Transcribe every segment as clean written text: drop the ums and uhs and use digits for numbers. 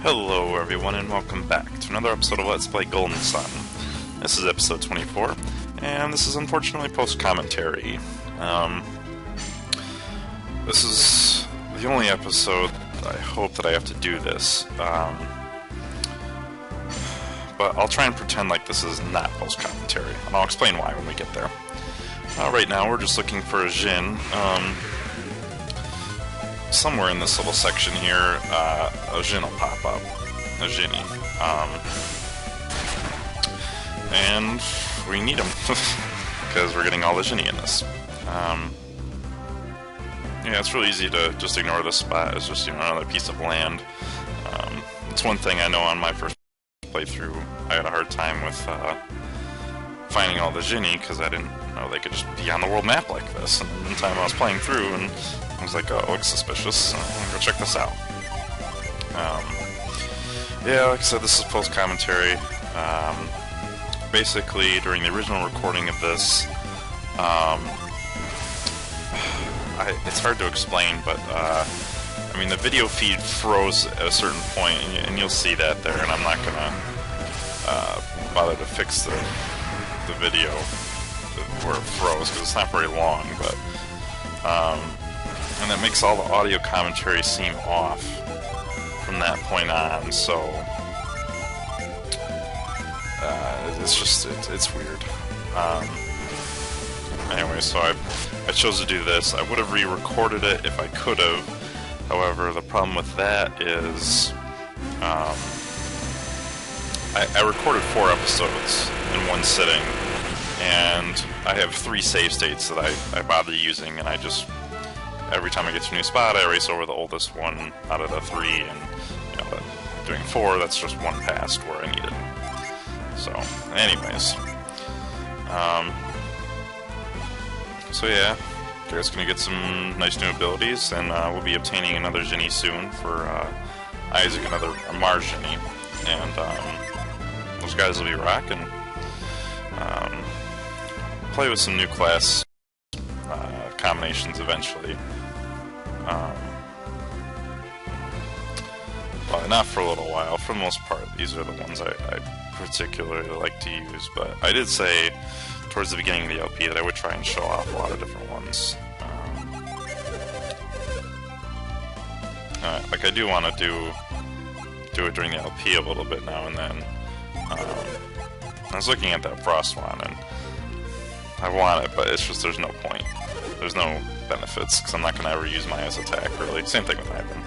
Hello everyone and welcome back to another episode of Let's Play Golden Sun. This is episode 24, and this is unfortunately post-commentary. This is the only episode I hope that I have to do this, but I'll try and pretend like this is not post-commentary, and I'll explain why when we get there. Right now we're just looking for a Jin. Somewhere in this little section here, a Jin will pop up. A Jinny. And we need him, because we're getting all the Jinny in this. Yeah, it's really easy to just ignore this spot. It's just, another piece of land. It's one thing I know on my first playthrough, I had a hard time with finding all the Jinny, because I didn't know they could just be on the world map like this. And one time I was playing through, and I was like, oh, it looks suspicious. I'm gonna go check this out. Yeah, like I said, this is post-commentary. Basically, during the original recording of this, it's hard to explain, but I mean, the video feed froze at a certain point, and you'll see that there, and I'm not gonna bother to fix the video where it froze, because it's not very long, but and that makes all the audio commentary seem off from that point on, so it's weird. Anyway, so I chose to do this. I would have re-recorded it if I could have. However, the problem with that is I recorded 4 episodes in one sitting, and I have 3 save states that I bother using, and I just, every time I get to a new spot, I erase over the oldest one out of the 3, and doing 4, that's just one past where I need it. So, anyways. So yeah, Garrett's gonna get some nice new abilities, and we'll be obtaining another Jinny soon for Isaac, another Mars Jinny, and those guys will be rocking. Play with some new class combinations eventually. Well, not for a little while. For the most part, these are the ones I particularly like to use. But I did say towards the beginning of the LP that I would try and show off a lot of different ones. Like I do want to do it during the LP a little bit now and then. I was looking at that Frost one, and I want it, but it's just there's no point. There's no benefits, because I'm not going to ever use Maya's attack, really. Same thing with Ivan.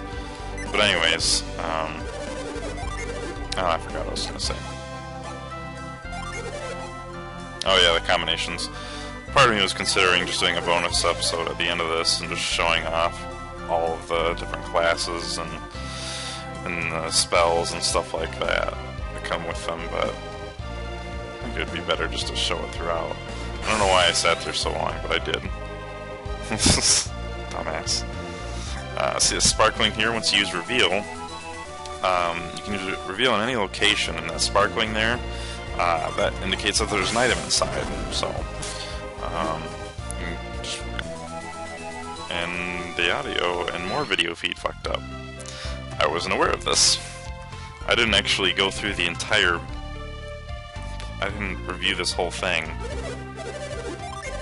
But anyways, oh, I forgot what I was going to say. Oh yeah, the combinations. Part of me was considering just doing a bonus episode at the end of this and just showing off all of the different classes and spells and stuff like that come with them, but I think it would be better just to show it throughout. I don't know why I sat there so long, but I did. Dumbass. See the sparkling here, once you use reveal, you can use reveal in any location, and that sparkling there, that indicates that there's an item inside, so, and the audio and more video feed fucked up. I wasn't aware of this. I didn't actually go through the entire... I didn't review this whole thing.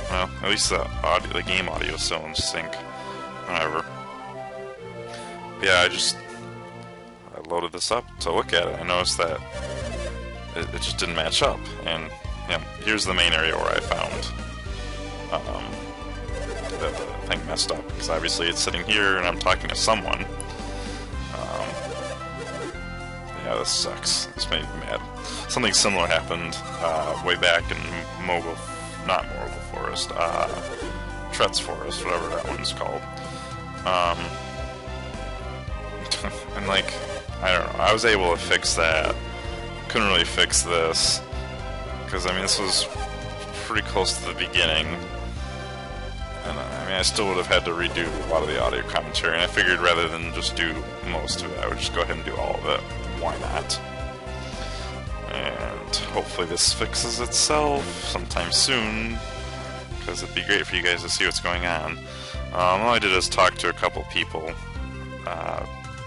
Well, at least the game audio still in sync. Whatever. But yeah, I loaded this up to look at it. I noticed that it just didn't match up. And, here's the main area where I found that the thing messed up. Because obviously it's sitting here and I'm talking to someone. Yeah, this sucks. This made me mad. Something similar happened way back in not Morgul Forest, Tretz Forest, whatever that one's called. And like, I don't know, I was able to fix that. Couldn't really fix this, because I mean this was pretty close to the beginning. And I mean I still would have had to redo a lot of the audio commentary, and I figured rather than just do most of it, I would just go ahead and do all of it. Why not? And hopefully this fixes itself sometime soon, because it'd be great for you guys to see what's going on. All I did is talk to a couple people,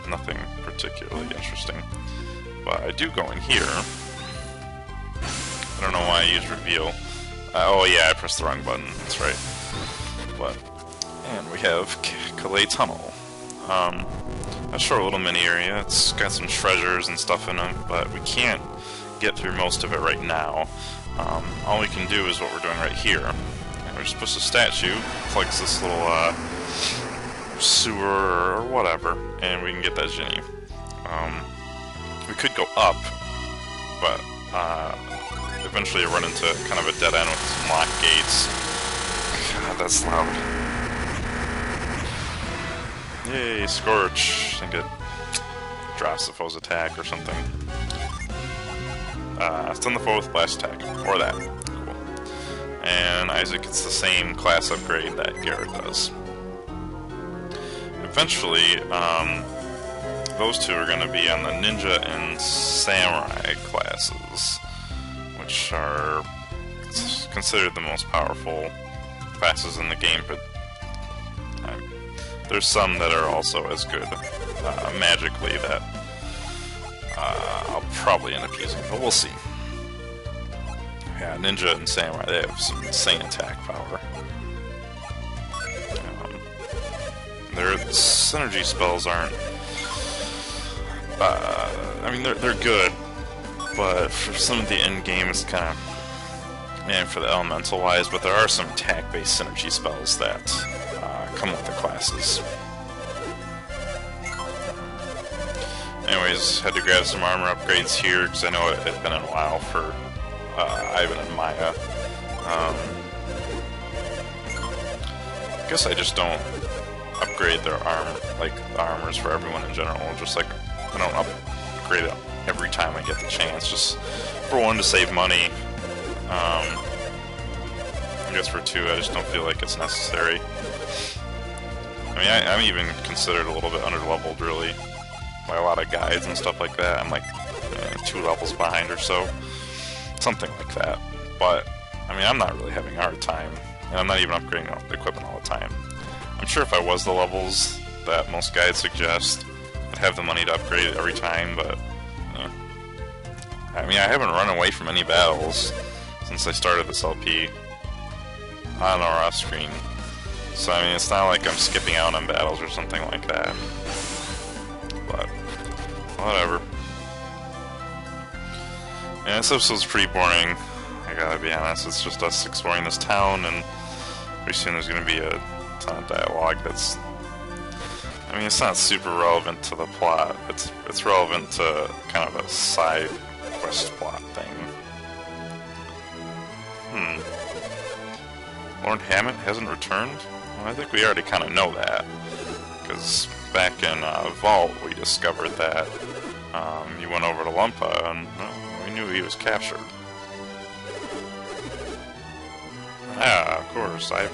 nothing particularly interesting. But I do go in here. I don't know why I use reveal. Oh yeah, I pressed the wrong button. That's right. But and we have Kalay Tunnel. A short little mini area. It's got some treasures and stuff in it, but we can't get through most of it right now. All we can do is what we're doing right here. And we're just push the statue, plugs this little sewer or whatever, and we can get that genie. We could go up, but eventually run into kind of a dead end with some locked gates. God, that's loud. Yay, Scorch. I think it drops the foe's attack or something. Stun the foe with blast attack, or that. Cool. And Isaac gets the same class upgrade that Garrett does. Eventually, those two are going to be on the Ninja and Samurai classes, which are considered the most powerful classes in the game, but there's some that are also as good magically that I'll probably end up using, but we'll see. Yeah, Ninja and Samurai, they have some insane attack power. Their synergy spells aren't... I mean, they're good, but for some of the end game, it's kind of... And for the elemental-wise, but there are some attack-based synergy spells that come with the classes. Anyways, had to grab some armor upgrades here, because I know it had been a while for Ivan and Maya. I guess I just don't upgrade their armor, like the armors for everyone in general. Just like I don't upgrade it every time I get the chance. Just for one, to save money. I guess for two, I just don't feel like it's necessary. I mean, I'm even considered a little bit under-leveled, really, by a lot of guides and stuff like that. I'm like 2 levels behind or so, something like that. But I mean, I'm not really having a hard time, and I'm not even upgrading the equipment all the time. I'm sure if I was the levels that most guides suggest, I'd have the money to upgrade it every time, but yeah. I mean, I haven't run away from any battles since I started this LP, on or off screen. So I mean, it's not like I'm skipping out on battles or something like that. But whatever. Yeah, this episode's pretty boring, I gotta be honest. It's just us exploring this town, and pretty soon there's gonna be a ton of dialogue that's... I mean, it's not super relevant to the plot. It's relevant to kind of a side quest plot thing. Lord Hammett hasn't returned? Well, I think we already kind of know that, because back in Vault we discovered that he went over to Lumpa, and well, we knew he was captured. Ah, of course, Ivan.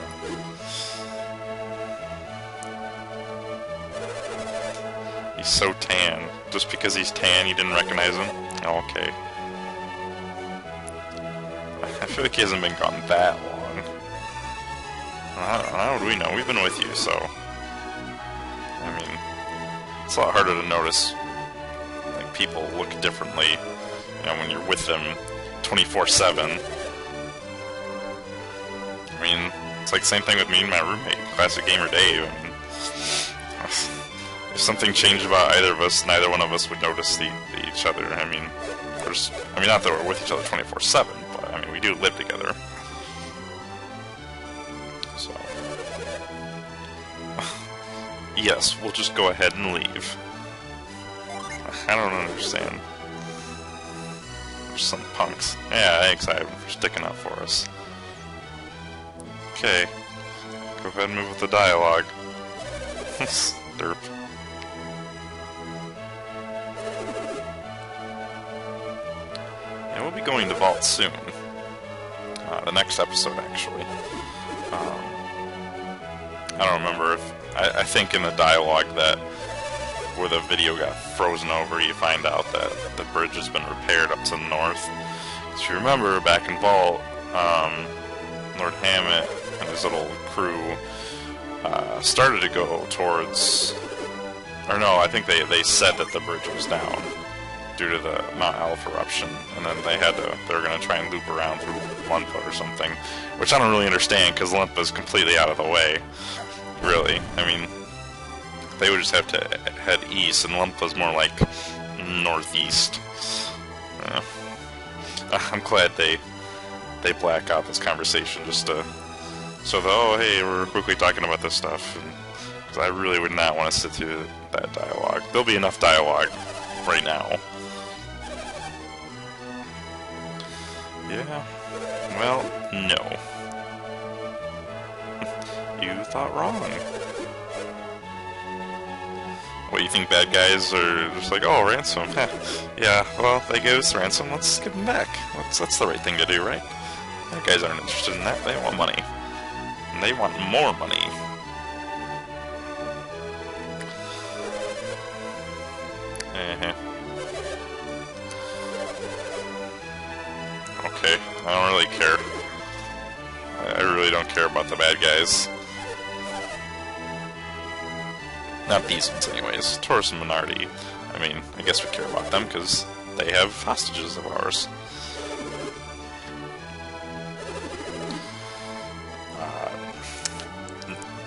He's so tan. Just because he's tan, you didn't recognize him? Oh, okay. I feel like he hasn't been gone that long. How would we know? We've been with you, so... I mean, it's a lot harder to notice, like, people look differently, you know, when you're with them 24/7. I mean, it's like the same thing with me and my roommate, Classic Gamer Dave. I mean, if something changed about either of us, neither one of us would notice each other. I mean, not that we're with each other 24/7, but I mean, we do live together. So, yes, we'll just go ahead and leave. I don't understand. There's some punks. Yeah, thanks, Ivan, for sticking up for us. Okay, go ahead and move with the dialogue. Derp. And we'll be going to Vault soon. The next episode, actually. I don't remember if... I think in the dialogue that where the video got frozen over, you find out that the bridge has been repaired up to the north. If you remember, back in Vault, Lord Hammett and his little crew started to go towards Or no, I think they said that the bridge was down due to the Mount Alpha eruption, and then they were gonna try and loop around through Lunpa or something, which I don't really understand because Lunpa's completely out of the way. Really, I mean, they would just have to head east, and Lumpa's more like northeast. I'm glad they black out this conversation just to so that, oh hey, we're quickly talking about this stuff, because I really would not want to sit through that dialogue. There'll be enough dialogue right now. Yeah, well, no. You thought wrong. What, you think bad guys are just like, oh, ransom? Yeah, well, they gave us ransom, let's give them back. That's the right thing to do, right? Bad guys aren't interested in that, they want money. And they want more money. Okay, I don't really care. I really don't care about the bad guys. Not these ones, anyways. Taurus and Minardi. I mean, I guess we care about them because they have hostages of ours.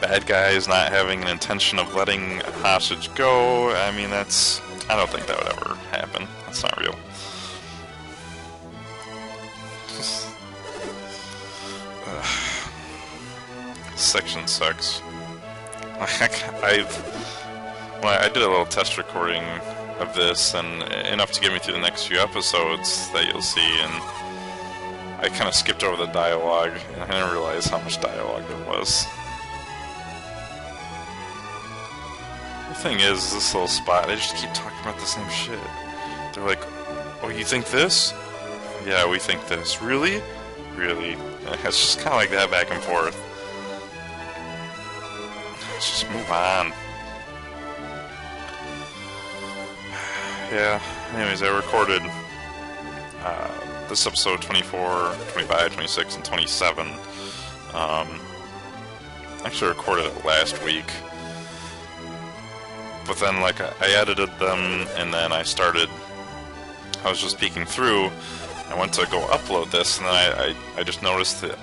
Bad guys not having an intention of letting a hostage go. I mean, I don't think that would ever happen. That's not real. Section sucks. I did a little test recording of this, and enough to get me through the next few episodes that you'll see, and I kind of skipped over the dialogue, and I didn't realize how much dialogue there was. The thing is, this little spot, they just keep talking about the same shit. They're like, oh, you think this? Yeah, we think this. Really? Really? It's just kind of like that back and forth. Let's just move on. Yeah, anyways, I recorded this episode 24, 25, 26, and 27. Actually recorded it last week. But then, like, I edited them, and then I was just peeking through. I went to go upload this, and then I just noticed that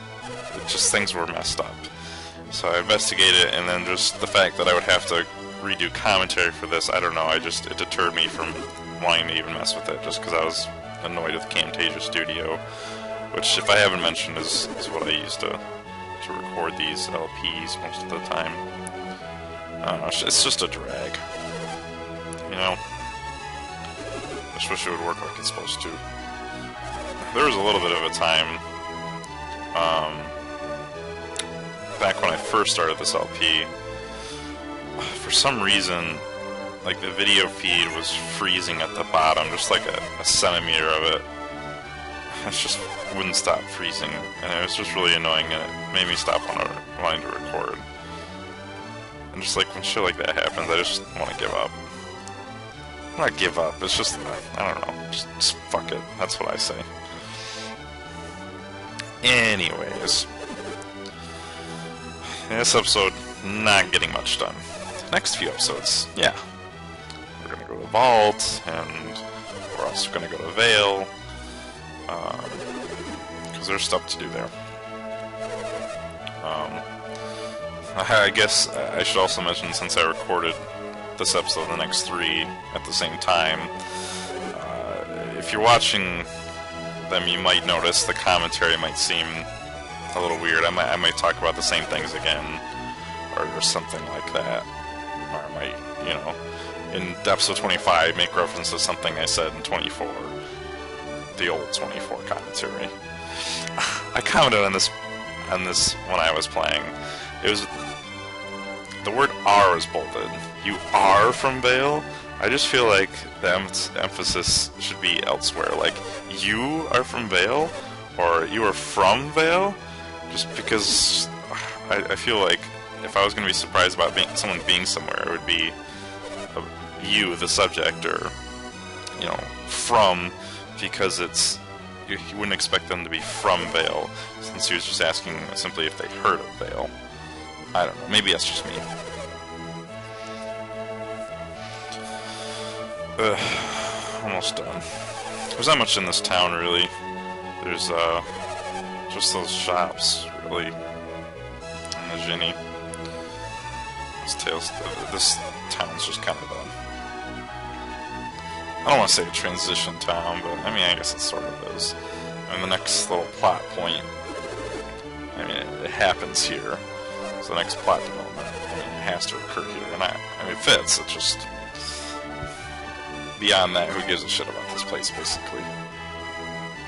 things were messed up. So I investigated it, and then just the fact that I would have to redo commentary for this, I don't know, it deterred me from wanting to even mess with it, just because I was annoyed with Camtasia Studio, which, if I haven't mentioned, is what I use to record these LPs most of the time. I don't know, it's just a drag. You know? I just wish it would work like it's supposed to. There was a little bit of a time, back when I first started this LP, for some reason, like, the video feed was freezing at the bottom, just like a centimeter of it. It just wouldn't stop freezing, and it was just really annoying, and it made me stop wanting to record. And just like when shit like that happens, I just want to give up. Not give up, it's just, I don't know, just fuck it, that's what I say. Anyways, in this episode, not getting much done. Next few episodes, yeah. We're gonna go to the Vault, and we're also gonna go to Vale, because there's stuff to do there. I guess I should also mention, since I recorded this episode, the next 3 at the same time, if you're watching them, you might notice the commentary might seem a little weird. I might talk about the same things again, or something like that. Or I might, you know, in episode 25, make reference to something I said in 24, the old 24 commentary. I commented on this when I was playing. It was, the word R is bolded. You are from Vale? I just feel like the emphasis should be elsewhere. Like, you are from Vale? Or you are from Vale? Just because I feel like if I was going to be surprised about someone being somewhere, it would be you, the subject, or, you know, from, because it's, you wouldn't expect them to be from Vale, since he was just asking simply if they heard of Vale. I don't know, maybe that's just me. Almost done. There's not much in this town, really. There's, just those shops, really. And the Ginny. This town's just kind of a... I don't want to say a transition town, but I mean, I guess it sort of is. And the next little plot point, I mean, it happens here. So the next plot development, I mean, it has to occur here. And I mean, it fits, it just... Beyond that, who gives a shit about this place, basically?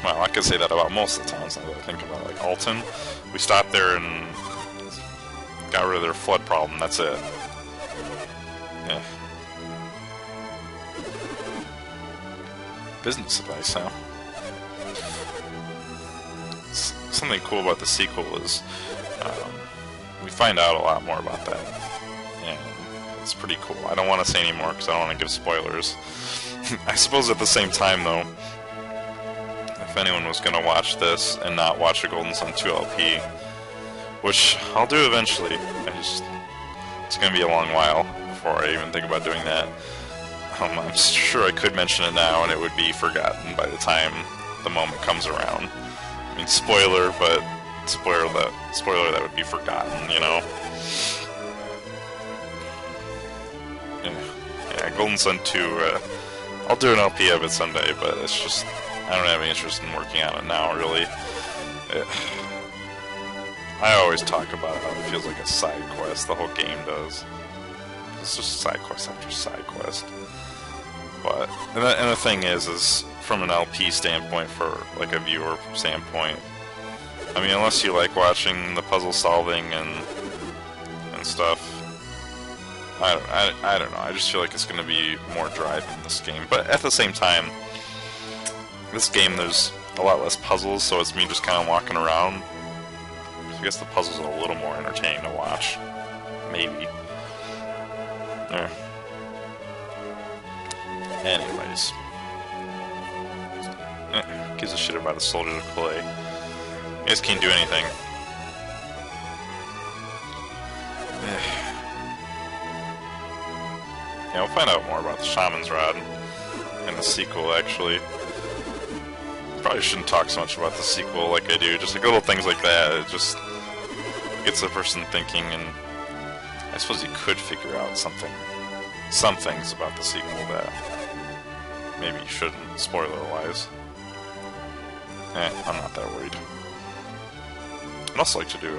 Well, I could say that about most of the towns now that I think about it. Like Alton, we stopped there and got rid of their flood problem, that's it. Yeah. Business advice, huh? Something cool about the sequel is we find out a lot more about that, and it's pretty cool. I don't want to say any more because I don't want to give spoilers. I suppose at the same time, though, if anyone was going to watch this and not watch a Golden Sun 2 LP, which I'll do eventually, it's going to be a long while before I even think about doing that. I'm sure I could mention it now and it would be forgotten by the time the moment comes around. I mean, spoiler, but spoiler that would be forgotten, you know? Yeah, Golden Sun 2, I'll do an LP of it someday, but it's just, I don't have any interest in working on it now, really. I always talk about how it feels like a side quest, the whole game does. It's just side quest after side quest. But, and the thing is from an LP standpoint, for like a viewer standpoint, I mean, unless you like watching the puzzle solving and stuff, I don't know, I just feel like it's going to be more drive in this game. But at the same time, this game there's a lot less puzzles, so it's me just kind of walking around. I guess the puzzles are a little more entertaining to watch. Maybe. Yeah. Anyways. Gives a shit about the soldiers of Kalay. You guys can't do anything. Yeah, we'll find out more about the Shaman's Rod in the sequel, actually. Probably shouldn't talk so much about the sequel like I do. Just like little things like that. It just gets the person thinking, and I suppose you could figure out some things about the sequel that maybe you shouldn't, spoiler-wise. I'm not that worried. I'd also like to do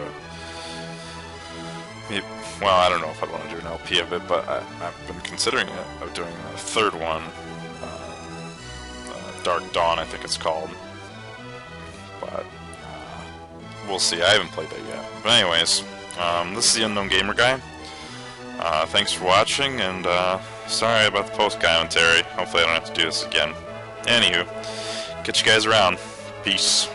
well, I don't know if I'd want to do an LP of it, but I've been considering it, of doing a third one. Dark Dawn, I think it's called. But we'll see. I haven't played that yet. But anyways, this is the Unknown Gamer Guy. Thanks for watching, and sorry about the post-commentary. Hopefully I don't have to do this again. Anywho, catch you guys around. Peace.